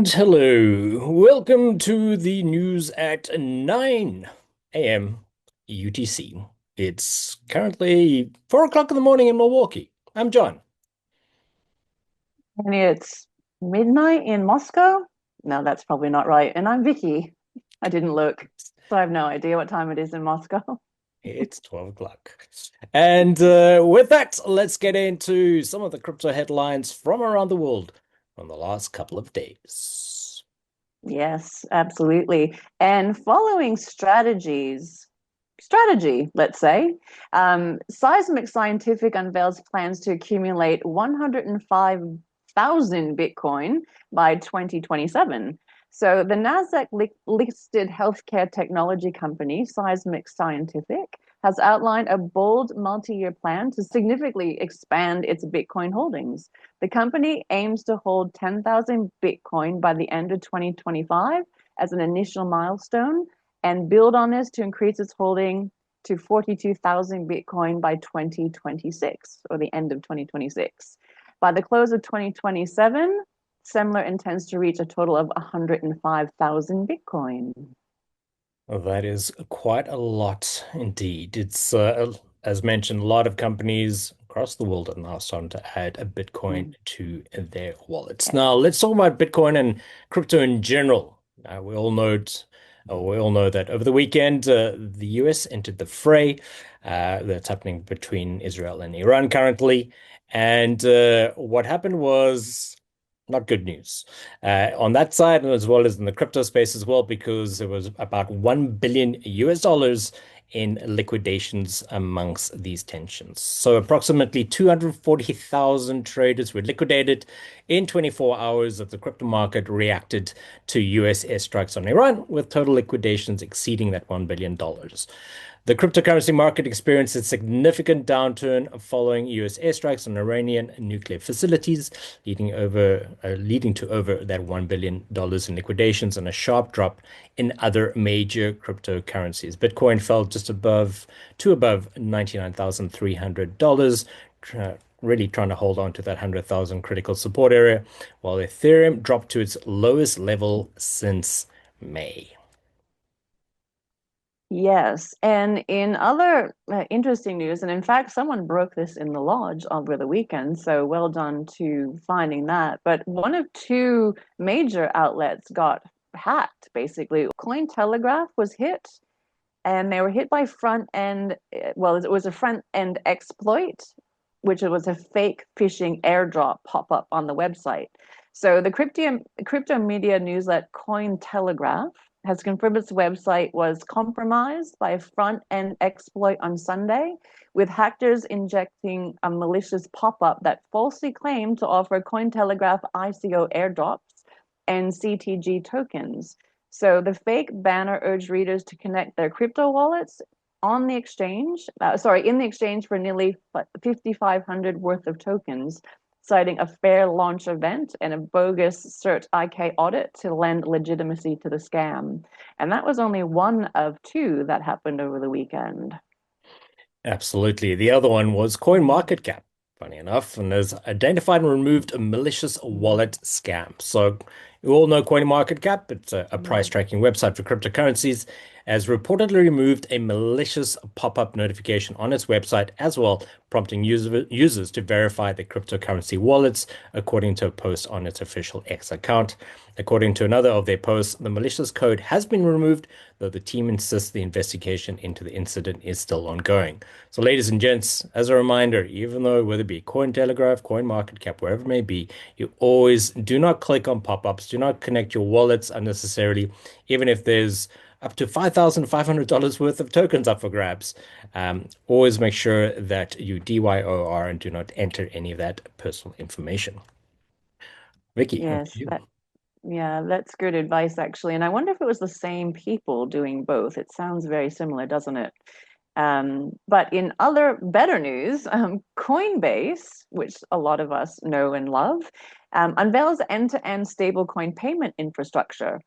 And hello, welcome to the news at 9 a.m. UTC. It's currently 4 o'clock in the morning in Milwaukee. I'm John. And it's midnight in Moscow? No, that's probably not right. And I'm Vicky. I didn't look, so I have no idea what time it is in Moscow. It's 12 o'clock. And with that, let's get into some of the crypto headlines from around the world from the last couple of days. Yes, absolutely. And following strategy, let's say, Seismic Scientific unveils plans to accumulate 105,000 Bitcoin by 2027. So the Nasdaq listed healthcare technology company, Seismic Scientific, has outlined a bold multi-year plan to significantly expand its Bitcoin holdings. The company aims to hold 10,000 Bitcoin by the end of 2025 as an initial milestone and build on this to increase its holding to 42,000 Bitcoin by 2026 or the end of 2026. By the close of 2027, Semler intends to reach a total of 105,000 Bitcoin. Well, that is quite a lot indeed. It's, as mentioned, a lot of companies across the world are now starting to add a Bitcoin Mm, to their wallets. yeah. Now, let's talk about Bitcoin and crypto in general. We all know that over the weekend, the US entered the fray that's happening between Israel and Iran currently. And what happened was not good news on that side, as well as in the crypto space as well, because there was about 1 billion US dollars in liquidations amongst these tensions. So approximately 240,000 traders were liquidated in 24 hours as the crypto market reacted to US airstrikes on Iran, with total liquidations exceeding that $1 billion. The cryptocurrency market experienced a significant downturn following US airstrikes on Iranian nuclear facilities, leading to over that $1 billion in liquidations and a sharp drop in other major cryptocurrencies. Bitcoin fell just above $99,300, really trying to hold on to that 100,000 critical support area, while Ethereum dropped to its lowest level since May. Yes, and in other interesting news, and in fact, someone broke this in the lodge over the weekend, so well done to finding that. But one of two major outlets got hacked, basically. Cointelegraph was hit, and they were hit by front end, well, it was a front end exploit, which was a fake phishing airdrop pop up on the website. So the crypto media newslet Cointelegraph has confirmed its website was compromised by a front end exploit on Sunday, with hackers injecting a malicious pop up that falsely claimed to offer Cointelegraph ICO airdrops and CTG tokens. So the fake banner urged readers to connect their crypto wallets on the exchange, in the exchange for nearly 5,500 worth of tokens, citing a fair launch event and a bogus CERT IK audit to lend legitimacy to the scam. And that was only one of two that happened over the weekend. Absolutely. The other one was CoinMarketCap, funny enough, and has identified and removed a malicious wallet scam. So you all know CoinMarketCap. It's a price Yeah. tracking website for cryptocurrencies, has reportedly removed a malicious pop-up notification on its website as well, prompting users to verify their cryptocurrency wallets, according to a post on its official X account. According to another of their posts, the malicious code has been removed, though the team insists the investigation into the incident is still ongoing. So, ladies and gents, as a reminder, even though whether it be Cointelegraph, CoinMarketCap, wherever it may be, you always do not click on pop-ups, do not connect your wallets unnecessarily, even if there's up to $5,500 worth of tokens up for grabs. Always make sure that you DYOR and do not enter any of that personal information. Vicky, over to Yes, you. that yeah, that's good advice actually. And I wonder if it was the same people doing both. It sounds very similar, doesn't it? But in other better news, Coinbase, which a lot of us know and love, unveils end-to-end stablecoin payment infrastructure.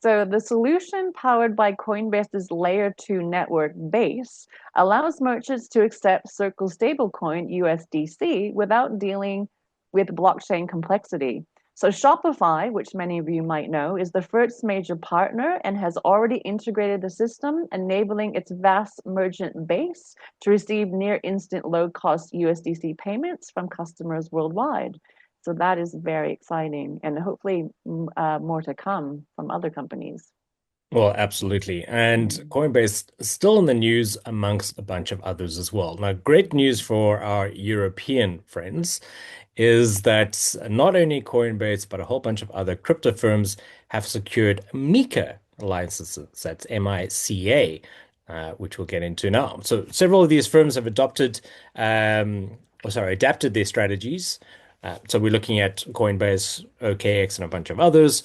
So the solution powered by Coinbase's Layer 2 network Base allows merchants to accept Circle stablecoin USDC without dealing with blockchain complexity. So Shopify, which many of you might know, is the first major partner and has already integrated the system, enabling its vast merchant base to receive near instant low-cost USDC payments from customers worldwide. So that is very exciting, and hopefully more to come from other companies. Well, absolutely. And Mm. Coinbase is still in the news amongst a bunch of others as well. Now, great news for our European friends is that not only Coinbase, but a whole bunch of other crypto firms have secured MiCA licenses. That's MICA, which we'll get into now. So several of these firms have adapted their strategies. So we're looking at Coinbase, OKX, and a bunch of others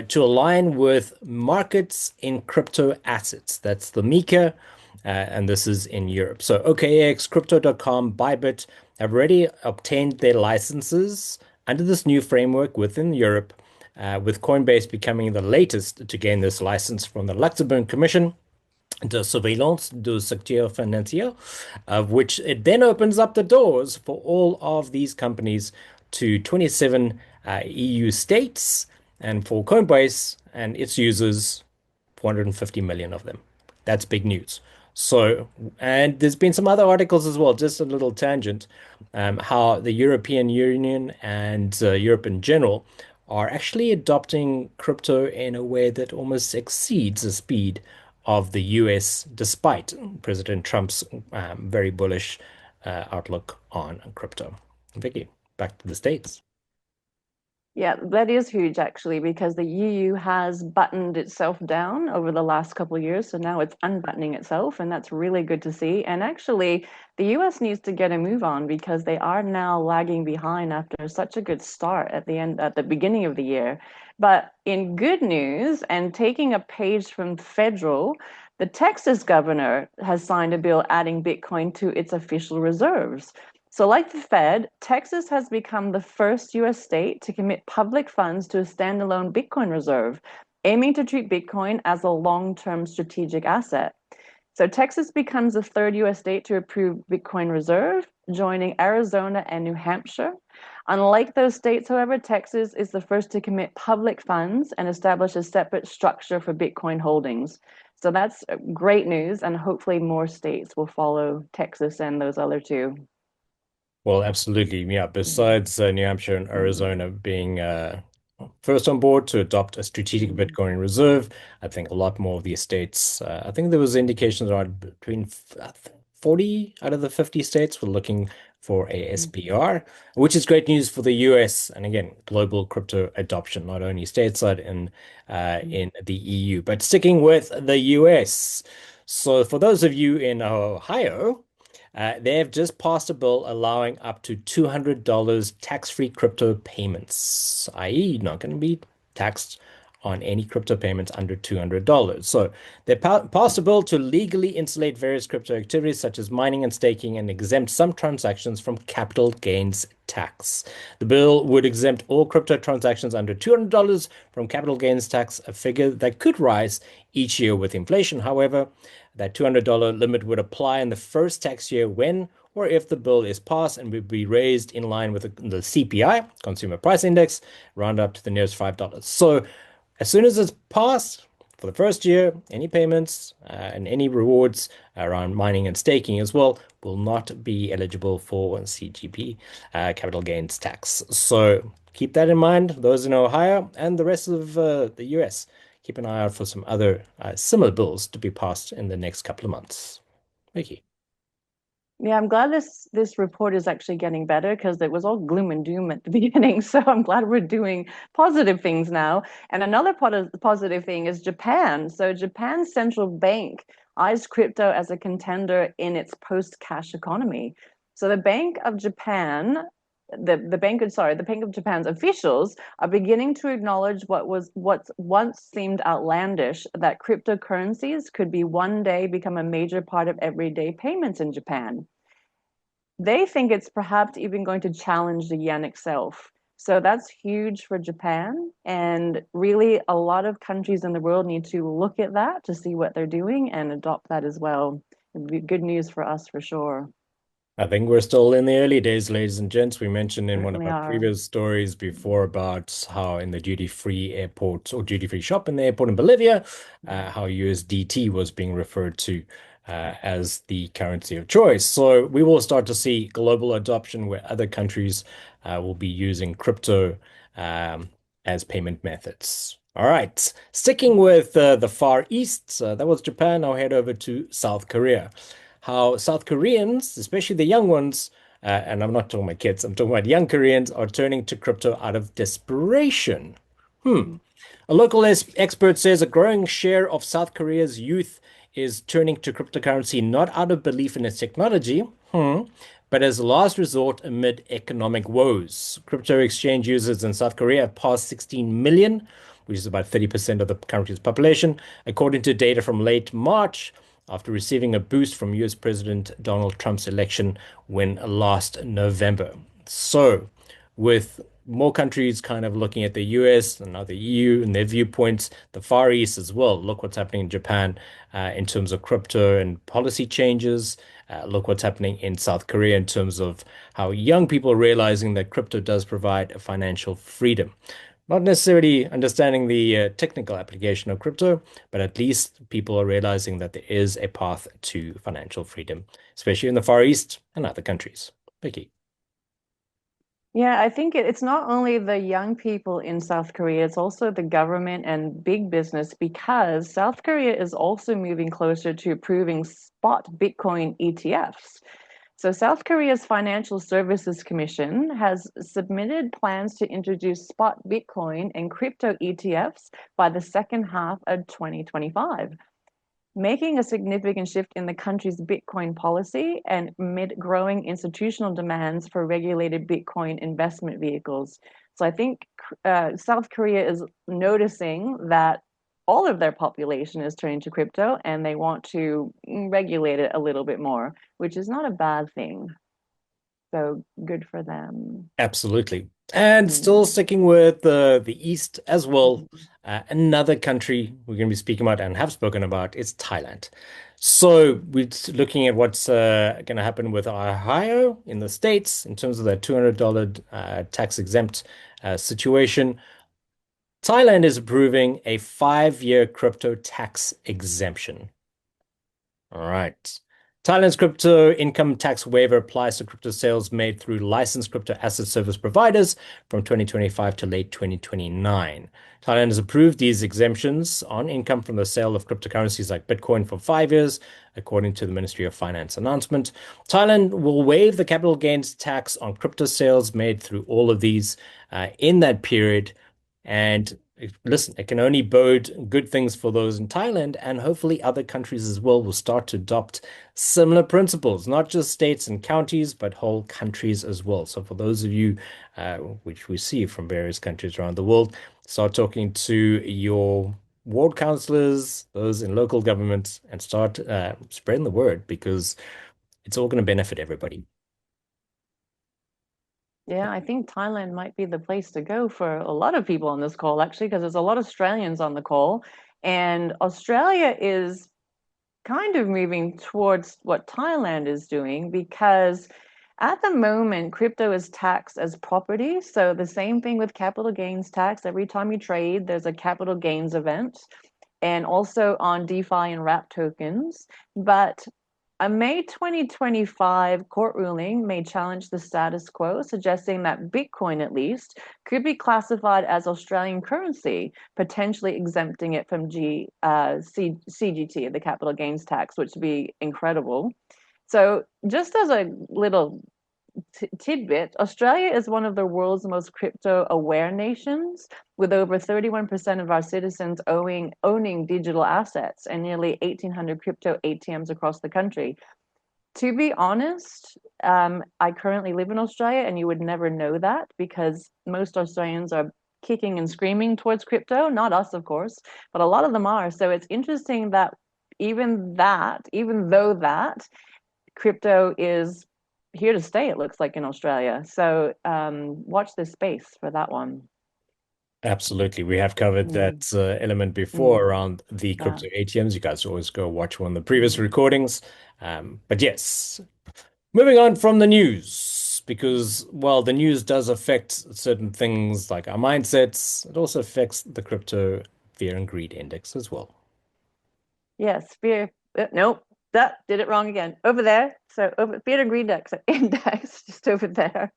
to align with markets in crypto assets. That's the MiCA, and this is in Europe. So OKX, Crypto.com, Bybit have already obtained their licenses under this new framework within Europe, with Coinbase becoming the latest to gain this license from the Luxembourg Commission de surveillance du secteur financier, of which it then opens up the doors for all of these companies to 27 EU states, and for Coinbase and its users, 450 million of them. That's big news. So, and there's been some other articles as well, just a little tangent, how the European Union and Europe in general are actually adopting crypto in a way that almost exceeds the speed of the US, despite President Trump's very bullish outlook on crypto. Vicky, back to the States. Yeah, that is huge actually, because the EU has buttoned itself down over the last couple of years. So now it's unbuttoning itself, and that's really good to see. And actually, the US needs to get a move on because they are now lagging behind after such a good start at the beginning of the year. But in good news, and taking a page from federal, the Texas governor has signed a bill adding Bitcoin to its official reserves. So, like the Fed, Texas has become the first US state to commit public funds to a standalone Bitcoin reserve, aiming to treat Bitcoin as a long term strategic asset. So, Texas becomes the third US state to approve Bitcoin reserve, joining Arizona and New Hampshire. Unlike those states, however, Texas is the first to commit public funds and establish a separate structure for Bitcoin holdings. So that's great news, and hopefully more states will follow Texas and those other two. Well, absolutely. Yeah. Mm, Besides New Hampshire and mm, Arizona being first on board to adopt a strategic mm, Bitcoin reserve, I think a lot more of these states, I think there was indications around between 40 out of the 50 states were looking for a mm. SPR, which is great news for the US and again, global crypto adoption, not only stateside in the EU, but sticking with the US. So for those of you in Ohio, they have just passed a bill allowing up to $200 tax-free crypto payments, i.e., not going to be taxed on any crypto payments under $200. So they passed a bill to legally insulate various crypto activities such as mining and staking and exempt some transactions from capital gains tax. The bill would exempt all crypto transactions under $200 from capital gains tax, a figure that could rise each year with inflation. However, that $200 limit would apply in the first tax year when or if the bill is passed and would be raised in line with the CPI, Consumer Price Index, round up to the nearest $5. So as soon as it's passed, for the first year, any payments and any rewards around mining and staking as well will not be eligible for CGP, capital gains tax. So keep that in mind, those in Ohio and the rest of the US. Keep an eye out for some other similar bills to be passed in the next couple of months. Thank you. Yeah, I'm glad this report is actually getting better because it was all gloom and doom at the beginning. So I'm glad we're doing positive things now. And another positive thing is Japan. So Japan's central bank eyes crypto as a contender in its post-cash economy. So the Bank of Japan, the Bank of Japan's officials are beginning to acknowledge what once seemed outlandish, that cryptocurrencies could be one day become a major part of everyday payments in Japan. They think it's perhaps even going to challenge the yen itself. So that's huge for Japan. And really, a lot of countries in the world need to look at that to see what they're doing and adopt that as well. It'd be good news for us for sure. I think we're still in the early days, ladies and gents. We mentioned in one of Certainly our are. previous stories before about how in the duty-free airport or duty-free shop in the airport in Bolivia, how USDT was being referred to as the currency of choice. So we will start to see global adoption where other countries will be using crypto um, as payment methods. All right, sticking with the Far East, that was Japan. I'll head over to South Korea. How South Koreans, especially the young ones, and I'm not talking about kids, I'm talking about young Koreans, are turning to crypto out of desperation. Mhm. A local expert says a growing share of South Korea's youth is turning to cryptocurrency not out of belief in its technology, but as a last resort amid economic woes. Crypto exchange users in South Korea have passed 16 million, which is about 30% of the country's population, according to data from late March, after receiving a boost from US President Donald Trump's election win last November. So, with more countries kind of looking at the US and now the EU and their viewpoints, the Far East as well. Look what's happening in Japan in terms of crypto and policy changes. Look what's happening in South Korea in terms of how young people are realizing that crypto does provide a financial freedom. Not necessarily understanding the technical application of crypto, but at least people are realizing that there is a path to financial freedom, especially in the Far East and other countries. Vicky. Yeah, I think it's not only the young people in South Korea, it's also the government and big business because South Korea is also moving closer to approving spot Bitcoin ETFs. So, South Korea's Financial Services Commission has submitted plans to introduce spot Bitcoin and crypto ETFs by the second half of 2025, making a significant shift in the country's Bitcoin policy and amid growing institutional demands for regulated Bitcoin investment vehicles. So I think South Korea is noticing that all of their population is turning to crypto and they want to regulate it a little bit more, which is not a bad thing. So good for them. Absolutely. And still Mm. sticking with the East as well, Mhm. another country we're going to be speaking about and have spoken about is Thailand. So we're looking at what's going to happen with Ohio in the States in terms of that $200 tax exempt situation. Thailand is approving a 5-year crypto tax exemption. All right. Thailand's crypto income tax waiver applies to crypto sales made through licensed crypto asset service providers from 2025 to late 2029. Thailand has approved these exemptions on income from the sale of cryptocurrencies like Bitcoin for 5 years, according to the Ministry of Finance announcement. Thailand will waive the capital gains tax on crypto sales made through all of these in that period. And listen, it can only bode good things for those in Thailand, and hopefully other countries as well will start to adopt similar principles, not just states and counties, but whole countries as well. So for those of you, which we see from various countries around the world, start talking to your ward councillors, those in local governments, and start spreading the word because it's all going to benefit everybody. Yeah, I think Thailand might be the place to go for a lot of people on this call, actually, because there's a lot of Australians on the call. And Australia is kind of moving towards what Thailand is doing because at the moment, crypto is taxed as property. So the same thing with capital gains tax. Every time you trade, there's a capital gains event and also on DeFi and wrap tokens. But a May 2025 court ruling may challenge the status quo, suggesting that Bitcoin, at least, could be classified as Australian currency, potentially exempting it from CGT, the capital gains tax, which would be incredible. So, just as a little tidbit, Australia is one of the world's most crypto aware nations, with over 31% of our citizens owning digital assets and nearly 1,800 crypto ATMs across the country. To be honest, I currently live in Australia, and you would never know that because most Australians are kicking and screaming towards crypto. Not us, of course, but a lot of them are. So it's interesting that even though that, crypto is here to stay, it looks like in Australia. So watch this space for that one. Absolutely. We have covered Mm, that element before mm, around the yeah. crypto ATMs. You guys always go watch one of the previous Mm. recordings. But yes, Moving on from the news, because, well, the news does affect certain things like our mindsets. It also affects the crypto fear and greed index as well. Yes, fear. Nope, that did it wrong again. Over there. So over fear and greed index, just over there.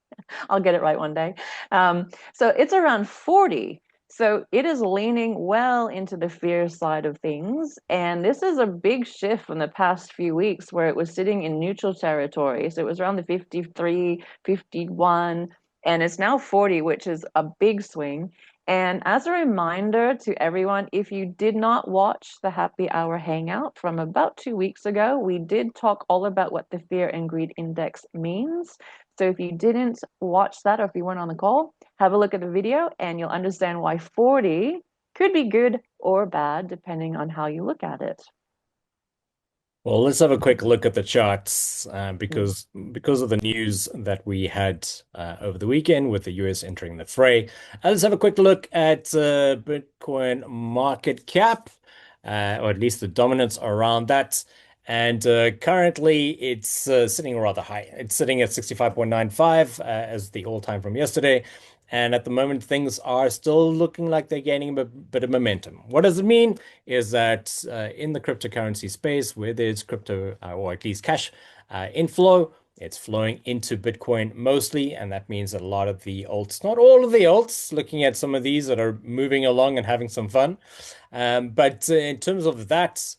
I'll get it right one day. So it's around 40. So it is leaning well into the fear side of things. And this is a big shift from the past few weeks where it was sitting in neutral territory. So it was around the 53, 51, and it's now 40, which is a big swing. And as a reminder to everyone, if you did not watch the Happy Hour Hangout from about 2 weeks ago, we did talk all about what the Fear and Greed Index means. So if you didn't watch that or if you weren't on the call, have a look at the video and you'll understand why 40 could be good or bad depending on how you look at it. Well, let's have a quick look at the charts Mm. because of the news that we had over the weekend with the US entering the fray. Let's have a quick look at Bitcoin market cap, or at least the dominance around that. And currently, it's sitting rather high. It's sitting at 65.95 as the all-time from yesterday. And at the moment, things are still looking like they're gaining a bit of momentum. What does it mean? Is that in the cryptocurrency space, where there's crypto or at least cash inflow, it's flowing into Bitcoin mostly, and that means that a lot of the alts, not all of the alts, looking at some of these that are moving along and having some fun. But in terms of that,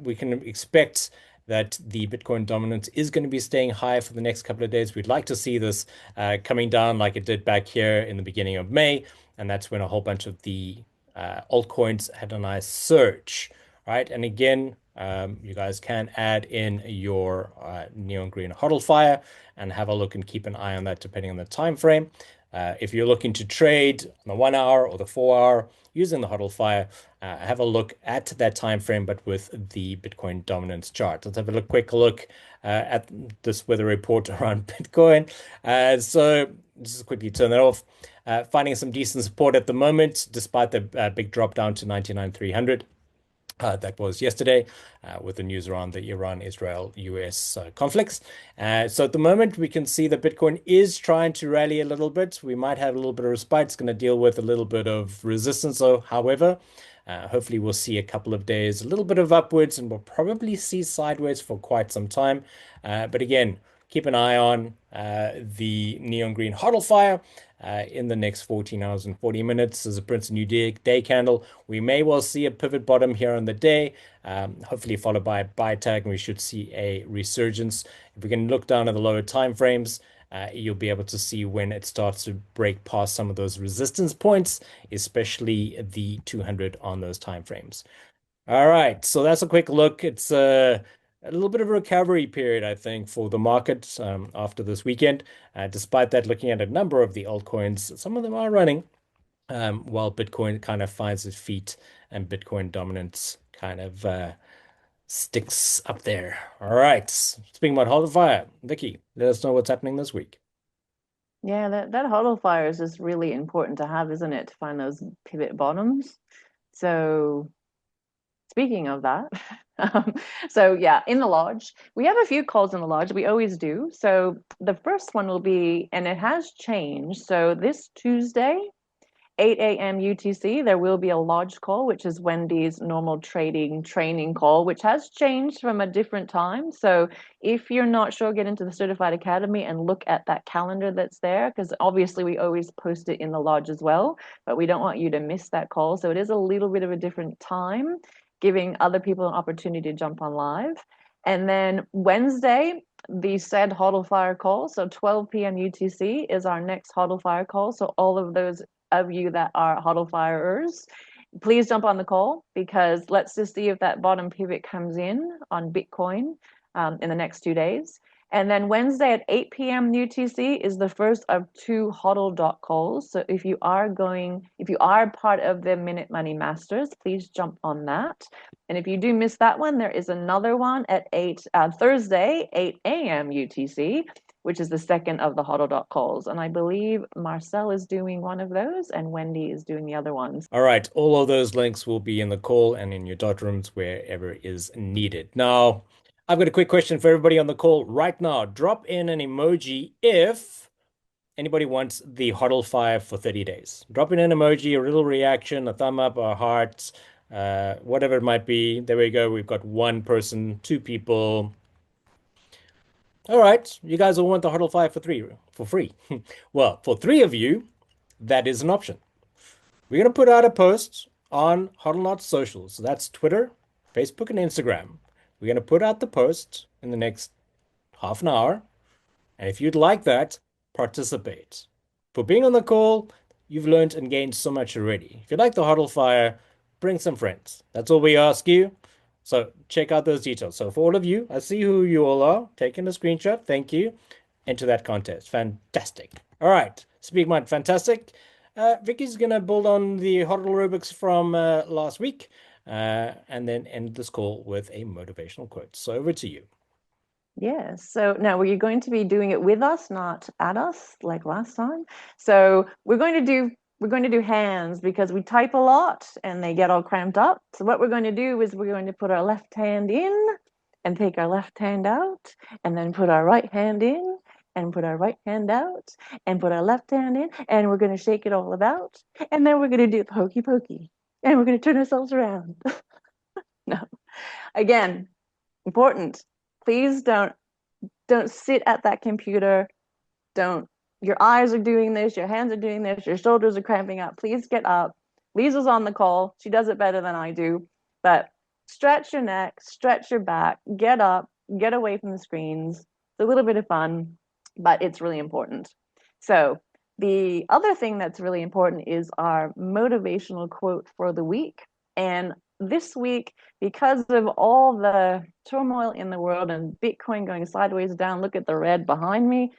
we can expect that the Bitcoin dominance is going to be staying high for the next couple of days. We'd like to see this coming down like it did back here in the beginning of May, and that's when a whole bunch of the altcoins had a nice surge, right? And again, you guys can add in your neon green HODL fire and have a look and keep an eye on that depending on the time frame. If you're looking to trade on the 1 hour or the 4 hour using the HODL fire, have a look at that time frame, but with the Bitcoin dominance chart. Let's have a quick look at this weather report around Bitcoin. So just quickly turn that off. Finding some decent support at the moment, despite the big drop down to 99,300. That was yesterday with the news around the Iran, Israel, US conflicts. So at the moment, we can see that Bitcoin is trying to rally a little bit. We might have a little bit of respite. It's going to deal with a little bit of resistance, though. However, hopefully, we'll see a couple of days, a little bit of upwards, and we'll probably see sideways for quite some time. But again, keep an eye on the neon green HODL fire in the next 14 hours and 40 minutes as a Prince New Day candle. We may well see a pivot bottom here on the day, hopefully followed by a buy tag, and we should see a resurgence. If we can look down at the lower time frames, you'll be able to see when it starts to break past some of those resistance points, especially the 200 on those time frames. All right, so that's a quick look. It's a little bit of a recovery period, I think, for the market after this weekend. Despite that, looking at a number of the altcoins, some of them are running, while Bitcoin kind of finds its feet and Bitcoin dominance kind of sticks up there. All right, speaking about Hold the Fire, Vicky, let us know what's happening this week. Yeah, that HODL fire is just really important to have, isn't it? To find those pivot bottoms. So speaking of that, so yeah, in the lodge, we have a few calls in the lodge. We always do. So the first one will be, and it has changed. So this Tuesday, 8 a.m. UTC, there will be a lodge call, which is Wendy's normal trading training call, which has changed from a different time. So if you're not sure, get into the Certified Academy and look at that calendar that's there, because obviously we always post it in the lodge as well, but we don't want you to miss that call. So it is a little bit of a different time, giving other people an opportunity to jump on live. And then Wednesday, the said HODL Fire call. So 12 p.m. UTC is our next HODL Fire call. So all of those of you that are HODL Firers, please jump on the call because let's just see if that bottom pivot comes in on Bitcoin in the next 2 days. And then Wednesday at 8 p.m. UTC is the first of two HODL dot calls. So if you are part of the Minute Money Masters, please jump on that. And if you do miss that one, there is another one at Thursday, 8 a.m. UTC, which is the second of the HODL dot calls. And I believe Marcel is doing one of those and Wendy is doing the other ones. All right, all of those links will be in the call and in your dot rooms wherever is needed. Now, I've got a quick question for everybody on the call right now. Drop in an emoji if anybody wants the HODL fire for 30 days. Drop in an emoji, a little reaction, a thumb up, a heart, whatever it might be. There we go. We've got one person, two people. All right, you guys all want the HODL fire for free. Well, for three of you, that is an option. We're going to put out a post on HODLNOTS socials. So that's Twitter, Facebook, and Instagram. We're going to put out the post in the next half an hour. And if you'd like that, participate. For being on the call, you've learned and gained so much already. If you like the HODL fire, bring some friends. That's all we ask you. So check out those details. So for all of you, I see who you all are. Taking a screenshot. Thank you. Enter that contest. Fantastic. All right. Speak mind, fantastic. Vicky's gonna build on the HODL rubrics from last week, and then end this call with a motivational quote. So over to you. Yes. So now were you going to be doing it with us, not at us, like last time? So we're going to do hands because we type a lot and they get all cramped up. So what we're going to do is we're going to put our left hand in and take our left hand out, and then put our right hand in and put our right hand out and put our left hand in, and we're going to shake it all about, and then we're going to do the hokey pokey, and we're going to turn ourselves around. No, again, important. Please don't sit at that computer. Don't, your eyes are doing this, your hands are doing this, your shoulders are cramping up. Please get up. Lisa's on the call. She does it better than I do. But stretch your neck, stretch your back, get up, get away from the screens. It's a little bit of fun, but it's really important. So the other thing that's really important is our motivational quote for the week. And this week, because of all the turmoil in the world and Bitcoin going sideways down, look at the red behind me.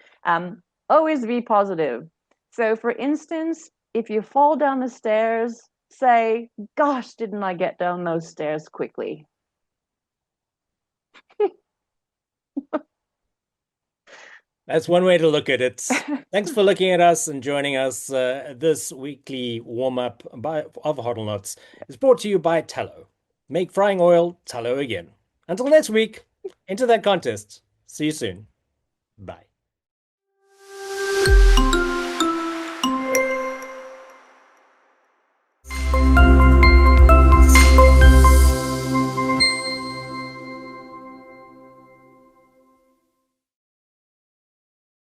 Always be positive. So, for instance, if you fall down the stairs, say, "Gosh, didn't I get down those stairs quickly?" That's one way to look at it. Thanks for looking at us and joining us. This weekly warm-up of HODL Nuts is brought to you by Tallow. Make frying oil tallow again. Until next week, enter that contest. See you soon. Bye.